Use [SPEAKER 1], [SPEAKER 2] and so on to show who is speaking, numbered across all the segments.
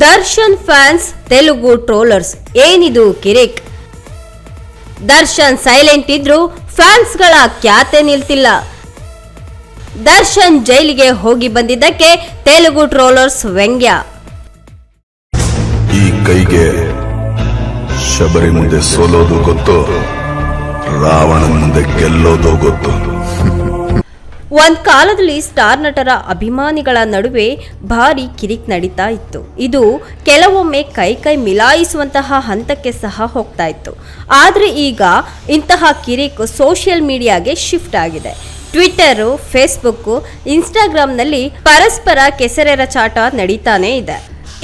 [SPEAKER 1] Darshan fans Telugu trollers ಏನಿದು ಕಿರಿಕ್. Darshan silent ಇದ್ರು ಫ್ಯಾನ್ಸ್ಗಳ ಖ್ಯಾತೆ ನಿಲ್ತಿಲ್ಲ. ದರ್ಶನ್ ಜೈಲಿಗೆ ಹೋಗಿ ಬಂದಿದ್ದಕ್ಕೆ ತೆಲುಗು ಟ್ರೋಲರ್ಸ್ ವ್ಯಂಗ್ಯ.
[SPEAKER 2] ಈ ಕೈಗೆ ಶಬರಿ ಮುಂದೆ ಸೋಲೋದು ಗೊತ್ತು, ರಾವಣನ ಮುಂದೆ ಗೆಲ್ಲೋದು ಗೊತ್ತು.
[SPEAKER 1] ಒಂದ್ ಕಾಲದಲ್ಲಿ ಸ್ಟಾರ್ ನಟರ ಅಭಿಮಾನಿಗಳ ನಡುವೆ ಭಾರಿ ಕಿರಿಕ್ ನಡೀತಾ ಇತ್ತು. ಇದು ಕೆಲವೊಮ್ಮೆ ಕೈ ಮಿಲಾಯಿಸುವಂತಹ ಹಂತಕ್ಕೆ ಸಹ ಹೋಗ್ತಾ ಇತ್ತು. ಆದರೆ ಈಗ ಇಂತಹ ಕಿರಿಕ್ ಸೋಷಿಯಲ್ ಮೀಡಿಯಾಗೆ ಶಿಫ್ಟ್ ಆಗಿದೆ. ಟ್ವಿಟರು, ಫೇಸ್ಬುಕ್, ಇನ್ಸ್ಟಾಗ್ರಾಂನಲ್ಲಿ ಪರಸ್ಪರ ಕೆಸರೆರಚಾಟ ನಡೀತಾನೆ ಇದೆ.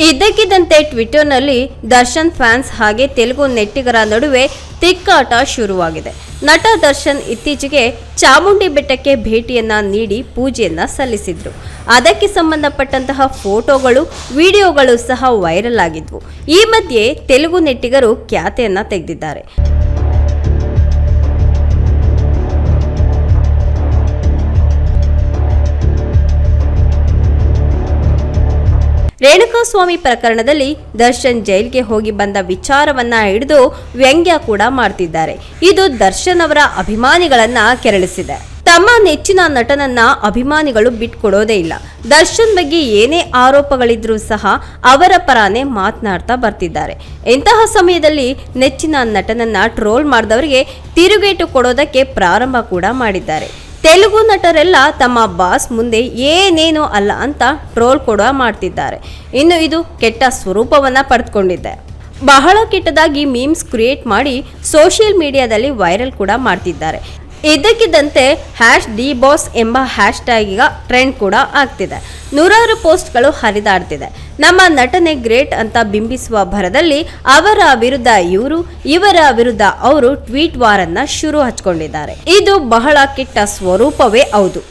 [SPEAKER 1] ಇದ್ದಕ್ಕಿದ್ದಂತೆ ಟ್ವಿಟರ್ನಲ್ಲಿ ದರ್ಶನ್ ಫ್ಯಾನ್ಸ್ ಹಾಗೆ ತೆಲುಗು ನೆಟ್ಟಿಗರ ನಡುವೆ ತಿಕ್ಕಾಟ ಶುರುವಾಗಿದೆ. ನಟ ದರ್ಶನ್ ಇತ್ತೀಚೆಗೆ ಚಾಮುಂಡಿ ಬೆಟ್ಟಕ್ಕೆ ಭೇಟಿಯನ್ನ ನೀಡಿ ಪೂಜೆಯನ್ನ ಸಲ್ಲಿಸಿದ್ರು. ಅದಕ್ಕೆ ಸಂಬಂಧಪಟ್ಟಂತಹ ಫೋಟೋಗಳು, ವಿಡಿಯೋಗಳು ಸಹ ವೈರಲ್ ಆಗಿದ್ವು. ಈ ಮಧ್ಯೆ ತೆಲುಗು ನೆಟ್ಟಿಗರು ಖ್ಯಾತೆಯನ್ನ ತೆಗೆದಿದ್ದಾರೆ. ರೇಣುಕಾಸ್ವಾಮಿ ಪ್ರಕರಣದಲ್ಲಿ ದರ್ಶನ್ ಜೈಲಿಗೆ ಹೋಗಿ ಬಂದ ವಿಚಾರವನ್ನ ಹಿಡಿದು ವ್ಯಂಗ್ಯ ಕೂಡ ಮಾಡ್ತಿದ್ದಾರೆ. ಇದು ದರ್ಶನ್ ಅವರ ಅಭಿಮಾನಿಗಳನ್ನ ಕೆರಳಿಸಿದೆ. ತಮ್ಮ ನೆಚ್ಚಿನ ನಟನನ್ನ ಅಭಿಮಾನಿಗಳು ಬಿಟ್ಕೊಡೋದೇ ಇಲ್ಲ. ದರ್ಶನ್ ಬಗ್ಗೆ ಏನೇ ಆರೋಪಗಳಿದ್ರೂ ಸಹ ಅವರ ಪರಾನೇ ಮಾತನಾಡ್ತಾ ಬರ್ತಿದ್ದಾರೆ. ಇಂತಹ ಸಮಯದಲ್ಲಿ ನೆಚ್ಚಿನ ನಟನನ್ನ ಟ್ರೋಲ್ ಮಾಡಿದವರಿಗೆ ತಿರುಗೇಟು ಕೊಡೋದಕ್ಕೆ ಪ್ರಾರಂಭ ಕೂಡ ಮಾಡಿದ್ದಾರೆ. ತೆಲುಗು ನಟರೆಲ್ಲ ತಮ್ಮ ಬಾಸ್ ಮುಂದೆ ಏನೇನೋ ಅಲ್ಲ ಅಂತ ಟ್ರೋಲ್ ಕೂಡ ಮಾಡ್ತಿದ್ದಾರೆ. ಇನ್ನು ಇದು ಕೆಟ್ಟ ಸ್ವರೂಪವನ್ನ ಪಡೆದುಕೊಂಡಿದೆ. ಬಹಳ ಕೆಟ್ಟದಾಗಿ ಮೀಮ್ಸ್ ಕ್ರಿಯೇಟ್ ಮಾಡಿ ಸೋಷಿಯಲ್ ಮೀಡಿಯಾದಲ್ಲಿ ವೈರಲ್ ಕೂಡ ಮಾಡ್ತಿದ್ದಾರೆ. ಇದ್ದಕ್ಕಿದ್ದಂತೆ #DBoss ಎಂಬ ಹ್ಯಾಶ್ಟ್ಯಾಗ್ ಈಗ ಟ್ರೆಂಡ್ ಕೂಡ ಆಗ್ತಿದೆ. ನೂರಾರು ಪೋಸ್ಟ್ಗಳು ಹರಿದಾಡ್ತಿದೆ. ನಮ್ಮ ನಟನೆ ಗ್ರೇಟ್ ಅಂತ ಬಿಂಬಿಸುವ ಭರದಲ್ಲಿ ಅವರ ವಿರುದ್ಧ ಇವರು, ಇವರ ವಿರುದ್ಧ ಅವರು ಟ್ವೀಟ್ ವಾರನ್ನ ಶುರು ಹಚ್ಕೊಂಡಿದ್ದಾರೆ. ಇದು ಬಹಳ ಕೆಟ್ಟ ಸ್ವರೂಪವೇ ಹೌದು.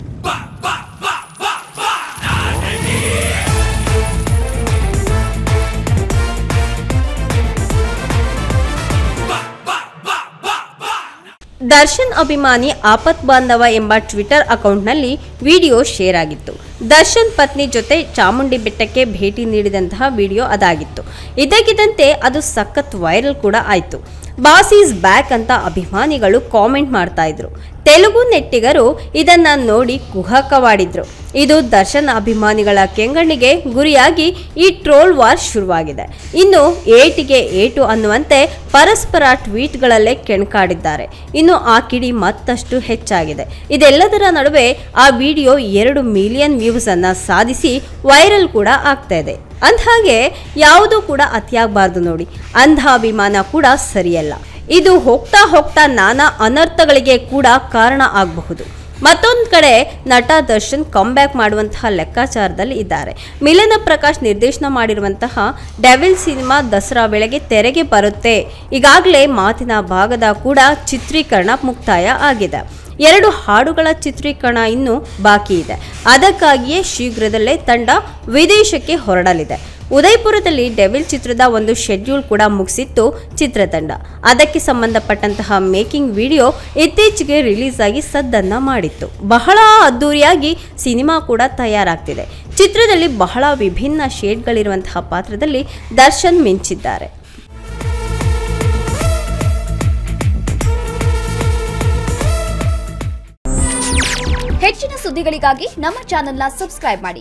[SPEAKER 1] ದರ್ಶನ್ ಅಭಿಮಾನಿ ಆಪತ್ ಬಾಂಧವ ಎಂಬ ಟ್ವಿಟರ್ ಅಕೌಂಟ್ನಲ್ಲಿ ವಿಡಿಯೋ ಶೇರ್ ಆಗಿತ್ತು. ದರ್ಶನ್ ಪತ್ನಿ ಜೊತೆ ಚಾಮುಂಡಿ ಬೆಟ್ಟಕ್ಕೆ ಭೇಟಿ ನೀಡಿದಂತಹ ವಿಡಿಯೋ ಅದಾಗಿತ್ತು. ಇದ್ದಕ್ಕಿದ್ದಂತೆ ಅದು ಸಖತ್ ವೈರಲ್ ಕೂಡ ಆಯಿತು. ಬಾಸ್ ಈಸ್ ಬ್ಯಾಕ್ ಅಂತ ಅಭಿಮಾನಿಗಳು ಕಾಮೆಂಟ್ ಮಾಡ್ತಾ ಇದ್ರು. ತೆಲುಗು ನೆಟ್ಟಿಗರು ಇದನ್ನ ನೋಡಿ ಕುಹಕವಾಡಿದ್ರು. ಇದು ದರ್ಶನ್ ಅಭಿಮಾನಿಗಳ ಕೆಂಗಣ್ಣಿಗೆ ಗುರಿಯಾಗಿ ಈ ಟ್ರೋಲ್ ವಾರ್ ಶುರುವಾಗಿದೆ. ಇನ್ನು ಏಟಿಗೆ ಏಟು ಅನ್ನುವಂತೆ ಪರಸ್ಪರ ಟ್ವೀಟ್ಗಳಲ್ಲೇ ಕೆಣಕಾಡಿದ್ದಾರೆ. ಇನ್ನು ಆ ಕಿಡಿ ಮತ್ತಷ್ಟು ಹೆಚ್ಚಾಗಿದೆ. ಇದೆಲ್ಲದರ ನಡುವೆ ಆ ವಿಡಿಯೋ 2 ಮಿಲಿಯನ್ ವ್ಯೂಸ್ ಅನ್ನ ಸಾಧಿಸಿ ವೈರಲ್ ಕೂಡ ಆಗ್ತಾ ಇದೆ. ಅಂದ್ಹಾಗೆ ಯಾವುದೂ ಕೂಡ ಅತಿಯಾಗಬಾರ್ದು ನೋಡಿ. ಅಂಧಾಭಿಮಾನ ಕೂಡ ಸರಿಯಲ್ಲ. ಇದು ಹೋಗ್ತಾ ನಾನಾ ಅನರ್ಥಗಳಿಗೆ ಕೂಡ ಕಾರಣ ಆಗಬಹುದು. ಮತ್ತೊಂದು ಕಡೆ ನಟ ದರ್ಶನ್ ಕಮ್ಬ್ಯಾಕ್ ಮಾಡುವಂತಹ ಲೆಕ್ಕಾಚಾರದಲ್ಲಿ ಇದ್ದಾರೆ. ಮಿಲನ ಪ್ರಕಾಶ್ ನಿರ್ದೇಶನ ಮಾಡಿರುವಂತಹ ಡೆವಿಲ್ ಸಿನಿಮಾ ದಸರಾ ವೇಳೆಗೆ ತೆರೆಗೆ ಬರುತ್ತೆ. ಈಗಾಗಲೇ ಮಾತಿನ ಭಾಗದ ಕೂಡ ಚಿತ್ರೀಕರಣ ಮುಕ್ತಾಯ ಆಗಿದೆ. 2 ಹಾಡುಗಳ ಚಿತ್ರೀಕರಣ ಇನ್ನೂ ಬಾಕಿ ಇದೆ. ಅದಕ್ಕಾಗಿಯೇ ಶೀಘ್ರದಲ್ಲೇ ತಂಡ ವಿದೇಶಕ್ಕೆ ಹೊರಡಲಿದೆ. ಉದಯಪುರದಲ್ಲಿ ಡೆವಿಲ್ ಚಿತ್ರದ ಒಂದು ಶೆಡ್ಯೂಲ್ ಕೂಡ ಮುಗಿಸಿತ್ತು ಚಿತ್ರತಂಡ. ಅದಕ್ಕೆ ಸಂಬಂಧಪಟ್ಟಂತಹ ಮೇಕಿಂಗ್ ವಿಡಿಯೋ ಇತ್ತೀಚೆಗೆ ರಿಲೀಸ್ ಆಗಿ ಸದ್ದನ್ನ ಮಾಡಿತ್ತು. ಬಹಳ ಅದ್ದೂರಿಯಾಗಿ ಸಿನಿಮಾ ಕೂಡ ತಯಾರಾಗ್ತಿದೆ. ಚಿತ್ರದಲ್ಲಿ ಬಹಳ ವಿಭಿನ್ನ ಶೇಡ್ಗಳಿರುವಂತಹ ಪಾತ್ರದಲ್ಲಿ ದರ್ಶನ್ ಮಿಂಚಿದ್ದಾರೆ.
[SPEAKER 3] ಹೆಚ್ಚಿನ ಸುದ್ದಿಗಳಿಗಾಗಿ ನಮ್ಮ ಚಾನೆಲ್ನ ಸಬ್ಸ್ಕ್ರೈಬ್ ಮಾಡಿ.